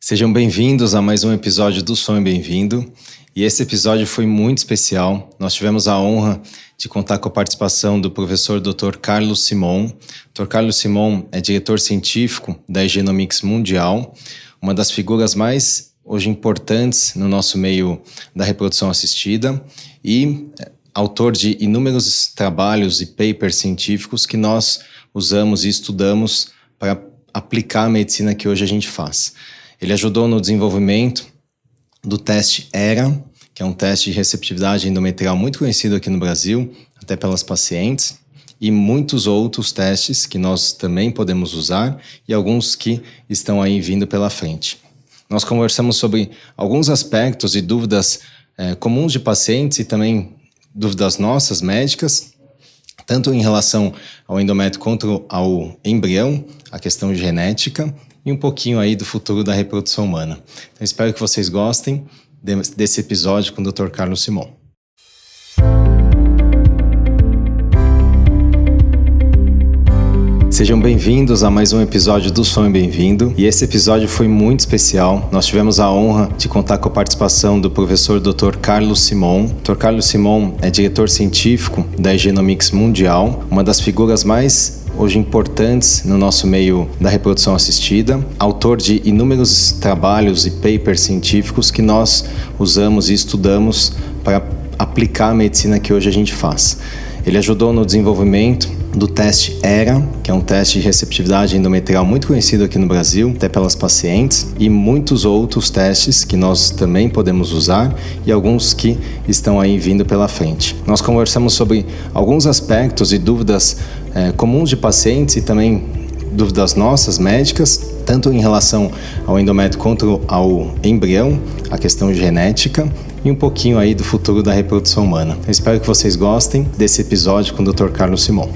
Sejam bem-vindos a mais um episódio do Sonho Bem-vindo. E esse episódio foi muito especial. Nós tivemos a honra de contar com a participação do professor Dr. Carlos Simon. Dr. Carlos Simon é diretor científico da Genomics Mundial, uma das figuras mais hoje importantes no nosso meio da reprodução assistida e autor de inúmeros trabalhos e papers científicos que nós usamos e estudamos para aplicar a medicina que hoje a gente faz. Ele ajudou no desenvolvimento do teste ERA, que é um teste de receptividade endometrial muito conhecido aqui no Brasil, até pelas pacientes, e muitos outros testes que nós também podemos usar e alguns que estão aí vindo pela frente. Nós conversamos sobre alguns aspectos e dúvidas comuns de pacientes e também dúvidas nossas, médicas, tanto em relação ao endométrio quanto ao embrião, a questão genética, e um pouquinho aí do futuro da reprodução humana. Então, espero que vocês gostem desse episódio com o Dr. Carlos Simon. Sejam bem-vindos a mais um episódio do Sonho Bem-vindo. E esse episódio foi muito especial. Nós tivemos a honra de contar com a participação do professor Dr. Carlos Simon. Dr. Carlos Simon é diretor científico da Genomics Mundial, uma das figuras mais hoje importantes no nosso meio da reprodução assistida, autor de inúmeros trabalhos e papers científicos que nós usamos e estudamos para aplicar a medicina que hoje a gente faz. Ele ajudou no desenvolvimento do teste ERA, que é um teste de receptividade endometrial muito conhecido aqui no Brasil, até pelas pacientes, e muitos outros testes que nós também podemos usar e alguns que estão aí vindo pela frente. Nós conversamos sobre alguns aspectos e dúvidas comuns de pacientes e também dúvidas nossas, médicas, tanto em relação ao endométrio quanto ao embrião, a questão genética, e um pouquinho aí do futuro da reprodução humana. Eu espero que vocês gostem desse episódio com o Dr. Carlos Simon.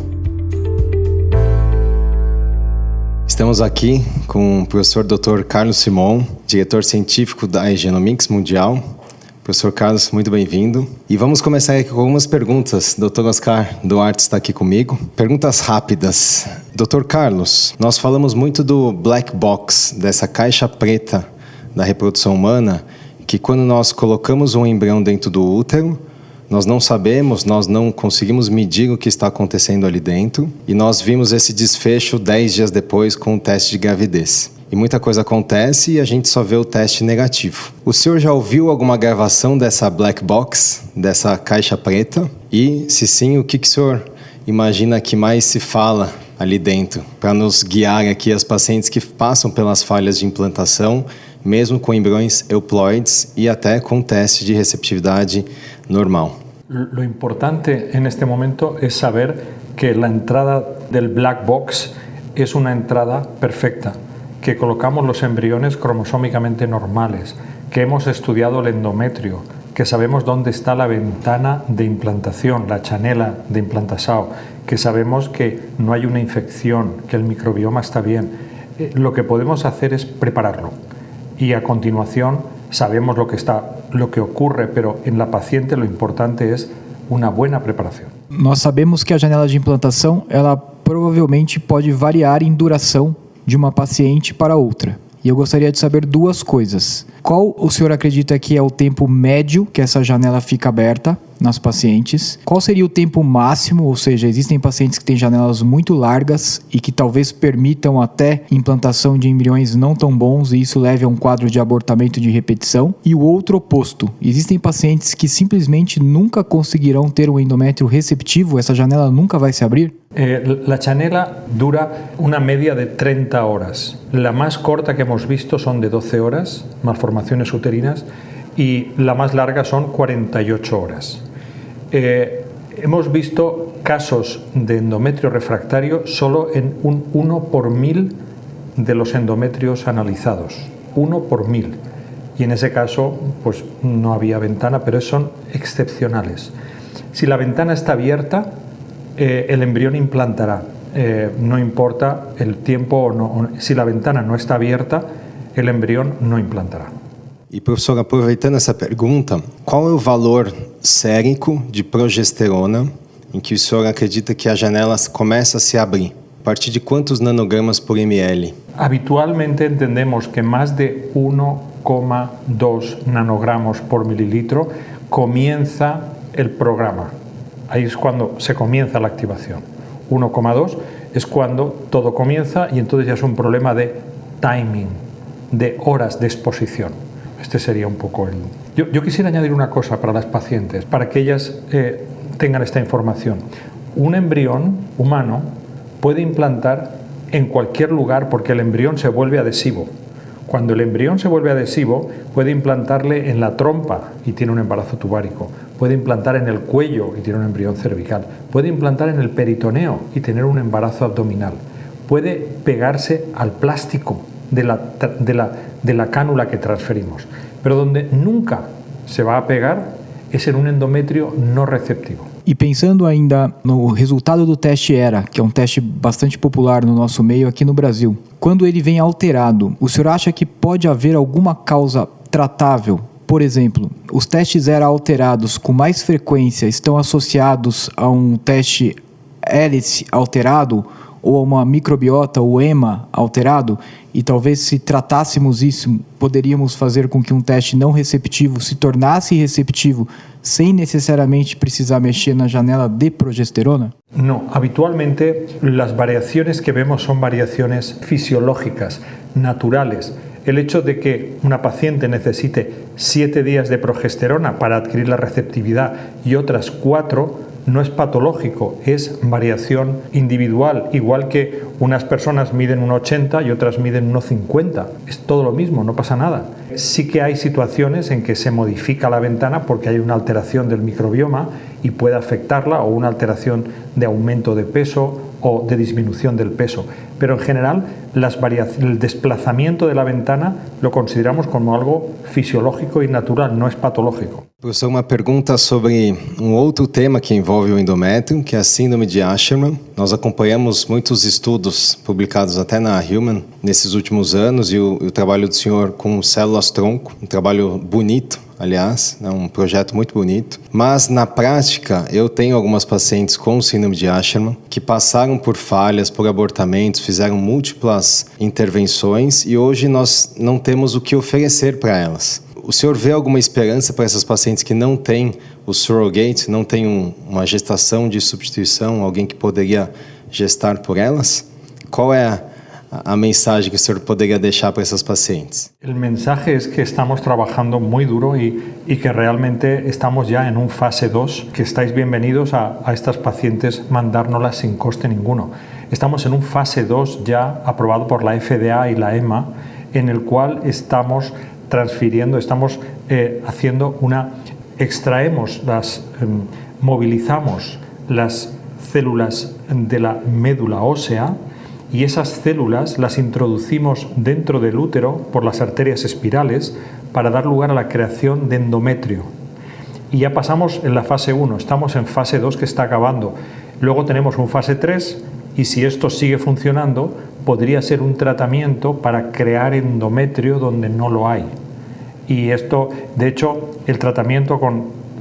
Estamos aqui com o professor Dr. Carlos Simon, diretor científico da Genomics Mundial. Professor Carlos, muito bem-vindo. E vamos começar aqui com algumas perguntas. Dr. Oscar Duarte está aqui comigo. Perguntas rápidas. Dr. Carlos, nós falamos muito do black box, dessa caixa preta da reprodução humana, que quando nós colocamos um embrião dentro do útero, nós não sabemos, nós não conseguimos medir o que está acontecendo ali dentro, e nós vimos esse desfecho 10 dias depois com o teste de gravidez. E muita coisa acontece e a gente só vê o teste negativo. O senhor já ouviu alguma gravação dessa black box, dessa caixa preta? E, se sim, o que o senhor imagina que mais se fala ali dentro, para nos guiar aqui as pacientes que passam pelas falhas de implantação, mesmo com embriões euploides e até com teste de receptividade normal? Lo importante en este momento es saber que la entrada del black box es una entrada perfecta, que colocamos los embriones cromosómicamente normales, que hemos estudiado el endometrio, que sabemos dónde está la ventana de implantación, la chanela de implantasao, que sabemos que no hay una infección, que el microbioma está bien. Lo que podemos hacer es prepararlo y a continuación sabemos lo que ocurre, pero en la paciente lo importante es uma boa preparação. Nós sabemos que a janela de implantação, ela provavelmente pode variar em duração de uma paciente para outra. E eu gostaria de saber duas coisas. Qual o senhor acredita que é o tempo médio que essa janela fica aberta nas pacientes? Qual seria o tempo máximo? Ou seja, existem pacientes que têm janelas muito largas e que talvez permitam até implantação de embriões não tão bons e isso leve a um quadro de abortamento de repetição. E o outro oposto. Existem pacientes que simplesmente nunca conseguirão ter um endométrio receptivo, essa janela nunca vai se abrir? La chanela dura una media de 30 horas. La más corta que hemos visto son de 12 horas, malformaciones uterinas, y la más larga son 48 horas. Hemos visto casos de endometrio refractario solo en un 1 por 1000 de los endometrios analizados. 1 por 1000. Y en ese caso pues no había ventana, pero son excepcionales. Si la ventana está abierta, el embrión implantará. No importa el tiempo o no. Si la ventana no está abierta, el embrión no implantará. E, professor, aproveitando essa pergunta, qual é o valor sérico de progesterona em que o senhor acredita que a janela começa a se abrir? a partir de quantos nanogramas por ml? Habitualmente entendemos que más de 1,2 nanogramos por mililitro comienza el programa. Ahí es cuando se comienza la activación. 1,2 es cuando todo comienza y entonces ya es un problema de timing, de horas de exposición. Este sería un poco el... Yo quisiera añadir una cosa para las pacientes, para que ellas tengan esta información. Un embrión humano puede implantar en cualquier lugar porque el embrión se vuelve adhesivo. Cuando el embrión se vuelve adhesivo, puede implantarle en la trompa y tiene un embarazo tubárico, puede implantar en el cuello y tiene un embrión cervical, puede implantar en el peritoneo y tener un embarazo abdominal, puede pegarse al plástico de la cánula que transferimos, pero donde nunca se va a pegar es en un endometrio no receptivo. E pensando ainda no resultado do teste ERA, que é um teste bastante popular no nosso meio aqui no Brasil, quando ele vem alterado, o senhor acha que pode haver alguma causa tratável? Por exemplo, os testes ERA alterados com mais frequência estão associados a um teste hélice alterado ou a uma microbiota ou EMA alterado? E talvez se tratássemos isso, poderíamos fazer com que um teste não receptivo se tornasse receptivo sem necesariamente precisar mexer na janela de progesterona? No, habitualmente las variaciones que vemos son variaciones fisiológicas, naturales. El hecho de que una paciente necesite 7 días de progesterona para adquirir la receptividad y otras 4 no es patológico, es variación individual, igual que unas personas miden 1,80 y otras miden 1,50. Es todo lo mismo, no pasa nada. Sí que hay situaciones en que se modifica la ventana porque hay una alteración del microbioma y puede afectarla, o una alteración de aumento de peso o de disminución del peso. Pero en general el desplazamiento de la ventana lo consideramos como algo fisiológico y natural, no es patológico. Professor, uma pergunta sobre um outro tema que envolve o endométrio, que é a síndrome de Asherman. Nós acompanhamos muitos estudos publicados até na Human nesses últimos anos e o trabalho do senhor com células-tronco, um trabalho bonito, aliás, é um projeto muito bonito. Mas, na prática, eu tenho algumas pacientes com síndrome de Asherman que passaram por falhas, por abortamentos, fizeram múltiplas intervenções e hoje nós não temos o que oferecer para elas. O senhor vê alguma esperança para essas pacientes que não têm o surrogate, não têm uma gestação de substituição, alguém que poderia gestar por elas? Qual é a mensagem que o senhor poderia deixar para essas pacientes? El mensaje es que estamos trabajando muy duro y que realmente estamos ya en un fase 2, que estáis bienvenidos a estas pacientes mandárnoslas sin coste ninguno. Estamos en un fase 2 ya aprobado por la FDA y la EMA, en el cual estamos transfiriendo, estamos movilizamos las células de la médula ósea y esas células las introducimos dentro del útero por las arterias espirales para dar lugar a la creación de endometrio. Y ya pasamos en la fase 1, estamos en fase 2 que está acabando. Luego tenemos un fase 3 y si esto sigue funcionando, podría ser un tratamiento para crear endometrio donde no lo hay. Y esto, de hecho, el tratamiento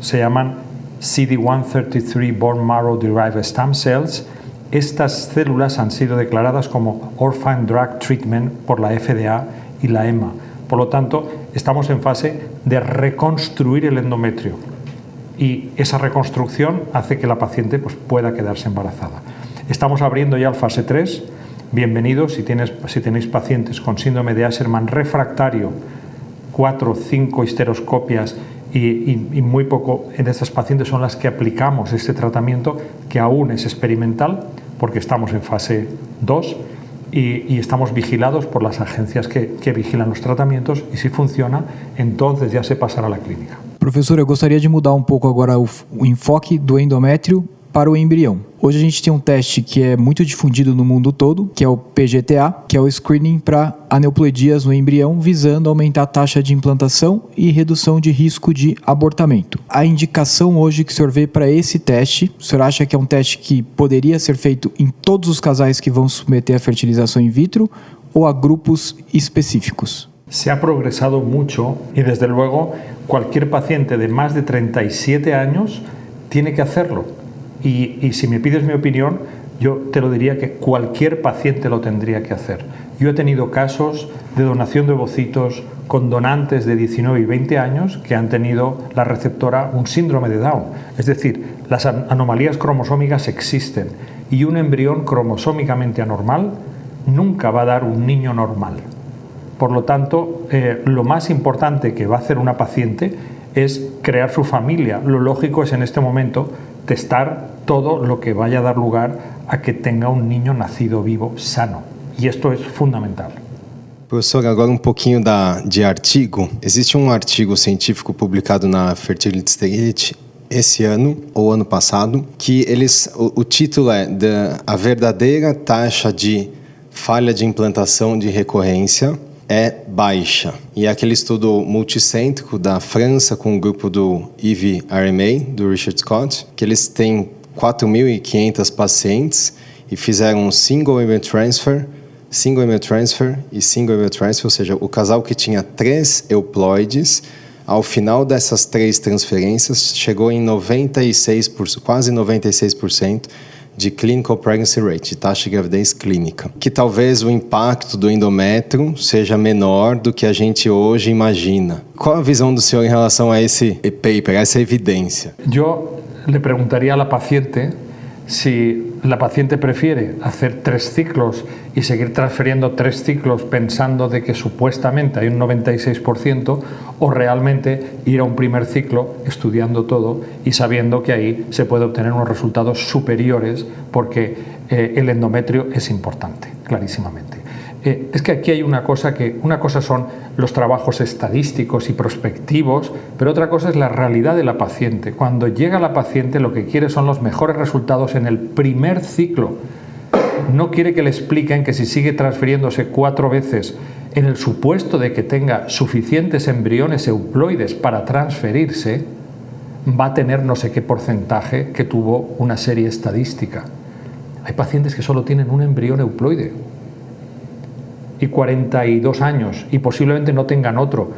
se llaman CD133 Bone Marrow Derived Stem Cells. Estas células han sido declaradas como Orphan Drug Treatment por la FDA y la EMA. Por lo tanto, estamos en fase de reconstruir el endometrio. Y esa reconstrucción hace que la paciente pueda quedarse embarazada. Estamos abriendo ya el fase 3. Bienvenidos si tenéis pacientes con síndrome de Asherman refractario, 4 o 5 histeroscopias y muy poco en estas pacientes son las que aplicamos este tratamiento, que aún es experimental porque estamos en fase 2 y estamos vigilados por las agencias que vigilan los tratamientos, y si funciona, entonces ya se pasará a la clínica. Professor, eu gostaria de mudar um pouco agora o enfoque do endométrio para o embrião. Hoje a gente tem um teste que é muito difundido no mundo todo, que é o PGTA, que é o screening para aneuploidias no embrião, visando aumentar a taxa de implantação e redução de risco de abortamento. A indicação hoje que o senhor vê para esse teste, o senhor acha que é um teste que poderia ser feito em todos os casais que vão submeter a fertilização in vitro ou a grupos específicos? Se ha progresado mucho y desde luego cualquier paciente de más de 37 años tiene que hacerlo. Y si me pides mi opinión, yo te lo diría que cualquier paciente lo tendría que hacer. Yo he tenido casos de donación de ovocitos con donantes de 19 y 20 años que han tenido la receptora un síndrome de Down. Es decir, las anomalías cromosómicas existen y un embrión cromosómicamente anormal nunca va a dar un niño normal. Por lo tanto, lo más importante que va a hacer una paciente es crear su familia. Lo lógico es en este momento testar todo lo que vaya a dar lugar a que tenga un niño nacido vivo sano. E isto é fundamental. Professor, agora um pouquinho de artigo. Existe um artigo científico publicado na Fertility Sterility esse ano ou ano passado, que o título é A verdadeira taxa de falha de implantação de recorrência é baixa. E é aquele estudo multicêntrico da França com o grupo do EV-RMA, do Richard Scott, que eles têm 4.500 pacientes e fizeram um single embryo transfer e single embryo transfer, ou seja, o casal que tinha 3 euploides, ao final dessas 3 transferências, chegou em 96%, quase 96% de clinical pregnancy rate, de taxa de gravidez clínica. Que talvez o impacto do endométrio seja menor do que a gente hoje imagina. Qual a visão do senhor em relação a esse paper, a essa evidência? Eu le preguntaría a la paciente si la paciente prefiere hacer 3 ciclos y seguir transfiriendo 3 ciclos pensando de que supuestamente hay un 96% o realmente ir a un primer ciclo estudiando todo y sabiendo que ahí se puede obtener unos resultados superiores porque el endometrio es importante, clarísimamente. Es que aquí hay una cosa son los trabajos estadísticos y prospectivos, pero otra cosa es la realidad de la paciente. Cuando llega la paciente lo que quiere son los mejores resultados en el primer ciclo. No quiere que le expliquen que si sigue transfiriéndose 4 veces en el supuesto de que tenga suficientes embriones euploides para transferirse, va a tener no sé qué porcentaje que tuvo una serie estadística. Hay pacientes que solo tienen un embrión euploide y 42 años y posiblemente no tengan otro.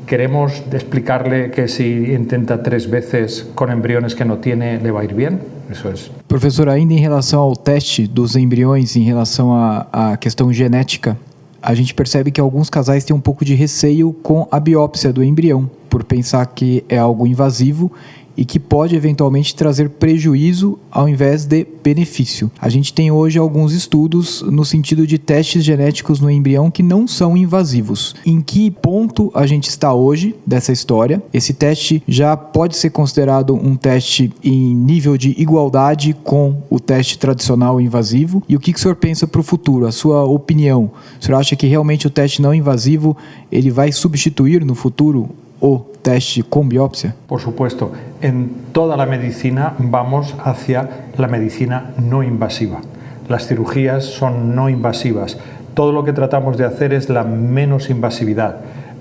¿Queremos explicarle que si intenta 3 veces con embriones que no tiene, le va a ir bien? Eso es. Professor, ainda em relação ao teste dos embriões, em relação à questão genética, a gente percebe que alguns casais têm um pouco de receio com a biópsia do embrião, por pensar que é algo invasivo e que pode eventualmente trazer prejuízo ao invés de benefício. A gente tem hoje alguns estudos no sentido de testes genéticos no embrião que não são invasivos. Em que ponto a gente está hoje dessa história? Esse teste já pode ser considerado um teste em nível de igualdade com o teste tradicional invasivo? E o que o senhor pensa para o futuro? A sua opinião? O senhor acha que realmente o teste não invasivo ele vai substituir no futuro o teste con biopsia? Por supuesto, en toda la medicina vamos hacia la medicina no invasiva. Las cirugías son no invasivas. Todo lo que tratamos de hacer es la menos invasividad.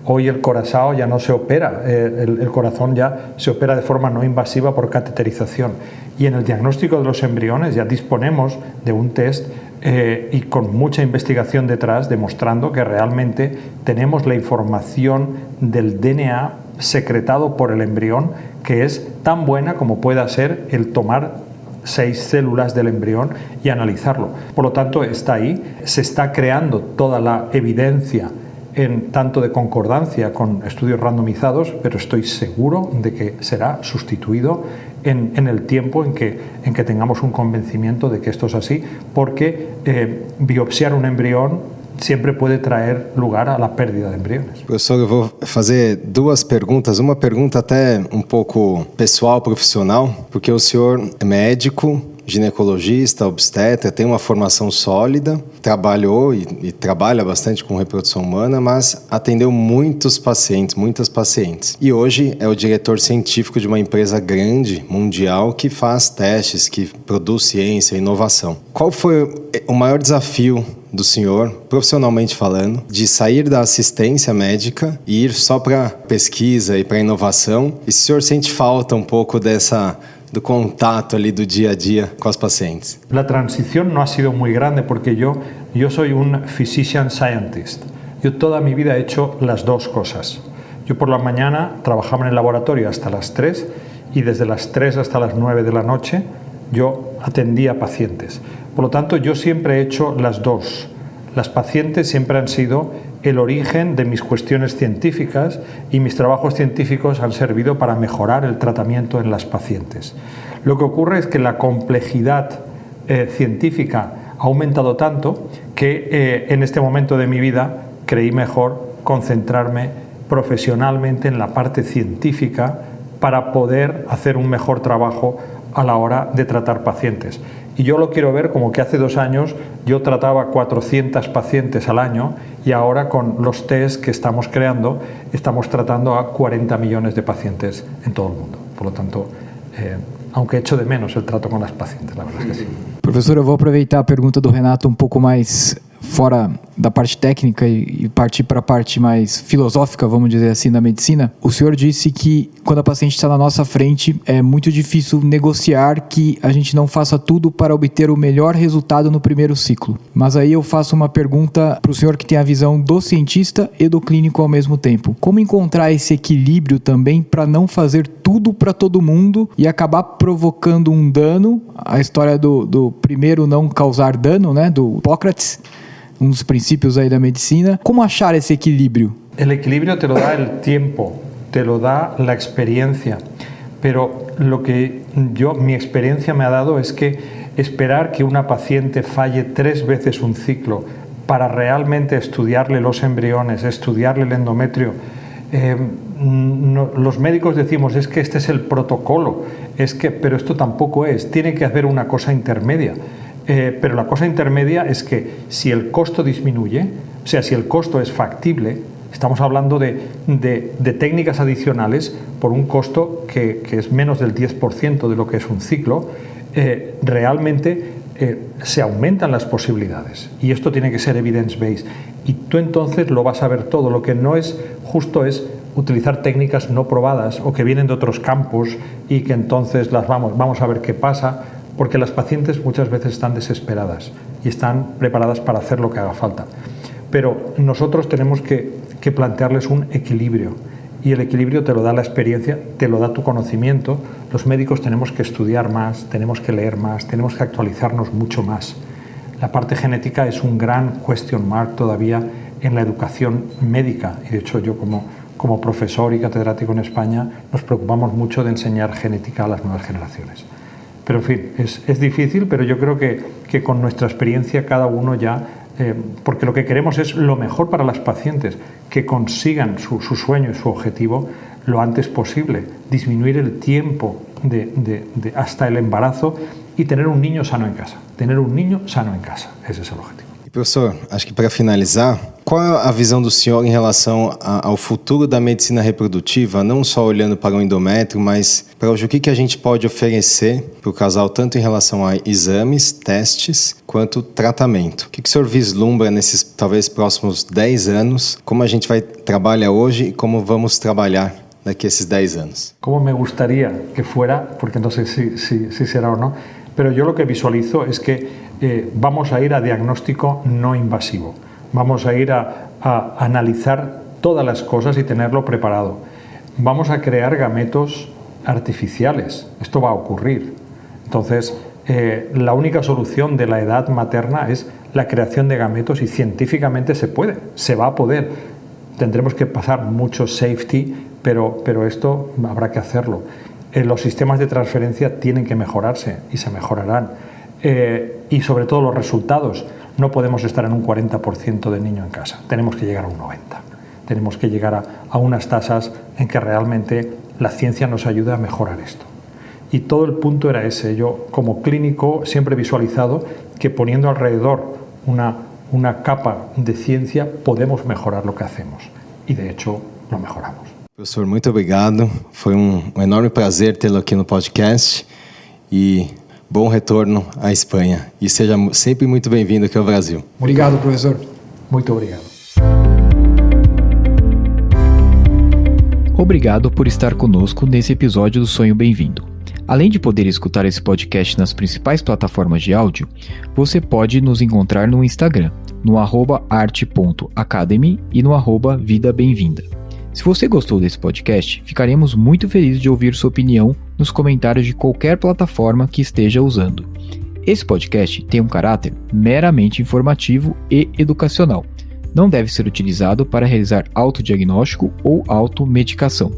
Hoy el corazón ya no se opera, el corazón ya se opera de forma no invasiva por cateterización. Y en el diagnóstico de los embriones ya disponemos de un test y con mucha investigación detrás demostrando que realmente tenemos la información del DNA secretado por el embrión que es tan buena como pueda ser el tomar 6 células del embrión y analizarlo. Por lo tanto, está ahí, se está creando toda la evidencia en tanto de concordancia con estudios randomizados, pero estoy seguro de que será sustituido en el tiempo en que tengamos un convencimiento de que esto es así, porque biopsiar un embrión sempre pode trazer lugar à perda de embriões. Professor, eu vou fazer 2 perguntas. Uma pergunta até um pouco pessoal, profissional, porque o senhor é médico, ginecologista, obstetra, tem uma formação sólida, trabalhou e trabalha bastante com reprodução humana, mas atendeu muitas pacientes. E hoje é o diretor científico de uma empresa grande, mundial, que faz testes, que produz ciência e inovação. Qual foi o maior desafio do senhor, profissionalmente falando, de sair da assistência médica e ir só para pesquisa e para inovação? E se o senhor sente falta um pouco do contato ali do dia a dia com os pacientes? La transición no ha sido muy grande porque yo soy un physician scientist. Yo toda mi vida he hecho las 2 cosas. Yo por la mañana trabajaba en el laboratorio hasta las 3 y desde las 3 hasta las 9 de la noche yo atendía pacientes. Por lo tanto, yo siempre he hecho las dos. Las pacientes siempre han sido el origen de mis cuestiones científicas y mis trabajos científicos han servido para mejorar el tratamiento en las pacientes. Lo que ocurre es que la complejidad científica ha aumentado tanto que en este momento de mi vida creí mejor concentrarme profesionalmente en la parte científica para poder hacer un mejor trabajo a la hora de tratar pacientes. Y yo lo quiero ver como que hace 2 años yo trataba 400 pacientes al año y ahora con los test que estamos creando estamos tratando a 40 millones de pacientes en todo el mundo. Por lo tanto, aunque echo de menos el trato con las pacientes, la verdad es que sí. Professor, eu vou aproveitar a pergunta do Renato um pouco mais fora da parte técnica e partir para a parte mais filosófica, vamos dizer assim, da medicina. O senhor disse que quando a paciente está na nossa frente é muito difícil negociar que a gente não faça tudo para obter o melhor resultado no primeiro ciclo. Mas aí eu faço uma pergunta para o senhor que tem a visão do cientista e do clínico ao mesmo tempo. Como encontrar esse equilíbrio também para não fazer tudo para todo mundo e acabar provocando um dano? A história do primeiro não causar dano, né, do Hipócrates, um dos princípios aí da medicina. Como achar esse equilíbrio? El equilibrio te lo da el tiempo, te lo da la experiencia, pero lo que mi experiencia me ha dado es que esperar que una paciente falle 3 veces un ciclo para realmente estudiarle los embriones, estudiarle el endometrio, los médicos decimos es que este es el protocolo, pero esto tampoco es, tiene que haber una cosa intermedia. Pero la cosa intermedia es que si el costo disminuye, o sea, si el costo es factible, estamos hablando de técnicas adicionales por un costo que es menos del 10% de lo que es un ciclo, realmente se aumentan las posibilidades. Y esto tiene que ser evidence-based. Y tú entonces lo vas a ver todo. Lo que no es justo es utilizar técnicas no probadas o que vienen de otros campos y que entonces las vamos a ver qué pasa, porque las pacientes muchas veces están desesperadas y están preparadas para hacer lo que haga falta. Pero nosotros tenemos que plantearles un equilibrio y el equilibrio te lo da la experiencia, te lo da tu conocimiento. Los médicos tenemos que estudiar más, tenemos que leer más, tenemos que actualizarnos mucho más. La parte genética es un gran question mark todavía en la educación médica y de hecho yo como profesor y catedrático en España nos preocupamos mucho de enseñar genética a las nuevas generaciones. Pero en fin, es difícil, pero yo creo que con nuestra experiencia cada uno ya, porque lo que queremos es lo mejor para las pacientes, que consigan su sueño y su objetivo lo antes posible, disminuir el tiempo hasta el embarazo y tener un niño sano en casa. Tener un niño sano en casa, ese es el objetivo. Professor, acho que para finalizar, qual é a visão do senhor em relação ao futuro da medicina reprodutiva, não só olhando para o endométrio, mas para hoje o que a gente pode oferecer para o casal, tanto em relação a exames, testes, quanto tratamento? O que o senhor vislumbra nesses, talvez, próximos 10 anos? Como a gente vai trabalhar hoje e como vamos trabalhar daqui a esses 10 anos? Como me gustaría que fuera, porque no sé si será o no, pero yo lo que visualizo es que vamos a ir a diagnóstico no invasivo. Vamos a ir a analizar todas las cosas y tenerlo preparado. Vamos a crear gametos artificiales. Esto va a ocurrir. Entonces, la única solución de la edad materna es la creación de gametos y científicamente se puede, se va a poder. Tendremos que pasar mucho safety, pero esto habrá que hacerlo. Los sistemas de transferencia tienen que mejorarse y se mejorarán. Y sobre todo los resultados. No podemos estar en un 40% de niño en casa. Tenemos que llegar a un 90%. Tenemos que llegar a unas tasas en que realmente la ciencia nos ayude a mejorar esto. Y todo el punto era ese. Yo, como clínico, siempre he visualizado que poniendo alrededor una capa de ciencia podemos mejorar lo que hacemos. Y de hecho, lo mejoramos. Professor, muito obrigado. Foi enorme prazer tê-lo aqui no podcast. E bom retorno à Espanha. E seja sempre muito bem-vindo aqui ao Brasil. Obrigado, professor. Muito obrigado. Obrigado por estar conosco nesse episódio do Sonho Bem-vindo. Além de poder escutar esse podcast nas principais plataformas de áudio, você pode nos encontrar no Instagram, no @arte.academy e no @vida bem-vinda. Se você gostou desse podcast, ficaremos muito felizes de ouvir sua opinião nos comentários de qualquer plataforma que esteja usando. Esse podcast tem um caráter meramente informativo e educacional. Não deve ser utilizado para realizar autodiagnóstico ou automedicação.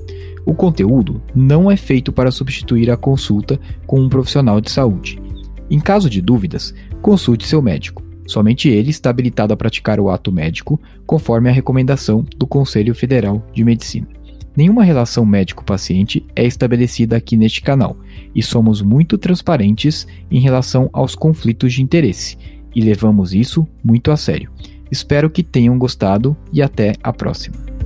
O conteúdo não é feito para substituir a consulta com um profissional de saúde. Em caso de dúvidas, consulte seu médico. Somente ele está habilitado a praticar o ato médico, conforme a recomendação do Conselho Federal de Medicina. Nenhuma relação médico-paciente é estabelecida aqui neste canal, e somos muito transparentes em relação aos conflitos de interesse, e levamos isso muito a sério. Espero que tenham gostado e até a próxima.